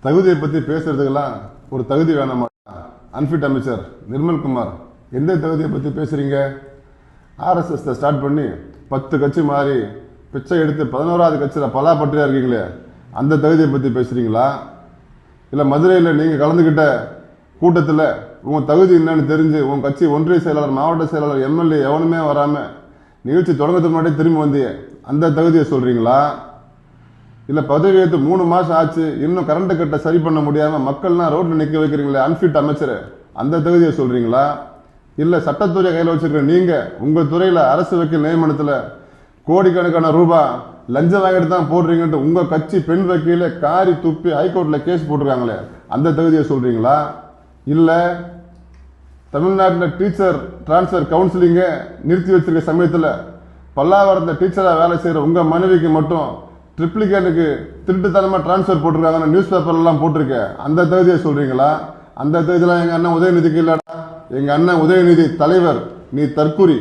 தகுதியை பற்றி பேசுறதுக்கெல்லாம் ஒரு தகுதி வேணாமா? அன்ஃபிட் அமைச்சர் நிர்மல்குமார் எந்த தகுதியை பற்றி பேசுறீங்க? ஆர்எஸ்எஸ் ஸ்டார்ட் பண்ணி 10 கட்சி மாறி பிச்சை எடுத்து 11வது கட்சியில் பலாப்பற்றியா இருக்கீங்களே, அந்த தகுதியை பற்றி பேசுறீங்களா? இல்லை மதுரையில் நீங்கள் கலந்துக்கிட்ட கூட்டத்தில் உங்கள் தகுதி என்னன்னு தெரிஞ்சு உங்கள் கட்சி ஒன்றிய செயலாளர், மாவட்ட செயலாளர், எம்எல்ஏ எவனுமே வராமல் நிகழ்ச்சி தொடங்கத்துக்கு முன்னாடி திரும்பி வந்தியே, அந்த தகுதியை சொல்கிறீங்களா? இல்லை பதவி ஏற்று 3 மாதம் ஆச்சு, இன்னும் கரண்ட் கட்டை சரி பண்ண முடியாமல் மக்கள்லாம் ரோட்டில் நிற்க வைக்கிறீங்களே அன்ஃபிட் அமைச்சர், அந்த தகுதியை சொல்கிறீங்களா? இல்லை சட்டத்துறை கையில் வச்சுருக்கிற நீங்கள் உங்கள் துறையில் அரசு வக்கீல் நியமனத்தில் கோடிக்கணக்கான ரூபாய் லஞ்சம் வாங்கிட்டு தான் போடுறீங்கன்ட்டு உங்கள் கட்சி பெண் வக்கீல காரி துப்பி ஹைகோர்ட்டில் கேஸ் போட்டிருக்காங்களே, அந்த தகுதியை சொல்கிறீங்களா? இல்லை தமிழ்நாட்டில் டீச்சர் டிரான்ஸ்ஃபர் கவுன்சிலிங்கை நிறுத்தி வச்சிருக்க சமயத்தில் பல்லாவரத்தில் டீச்சராக வேலை செய்கிற உங்கள் மனைவிக்கு மட்டும் ட்ரிப்ளிகேனுக்கு திருட்டுத்தனமாக டிரான்ஸ்ஃபர் போட்டிருக்காங்கன்னு நியூஸ் பேப்பர்லாம் போட்டிருக்க, அந்த தகுதியை சொல்கிறீங்களா? அந்த தகுதியெலாம் எங்கள் அண்ணன் உதயநிதிக்கு இல்லைடா. எங்கள் அண்ணன் உதயநிதி தலைவர், நீ தற்குறி.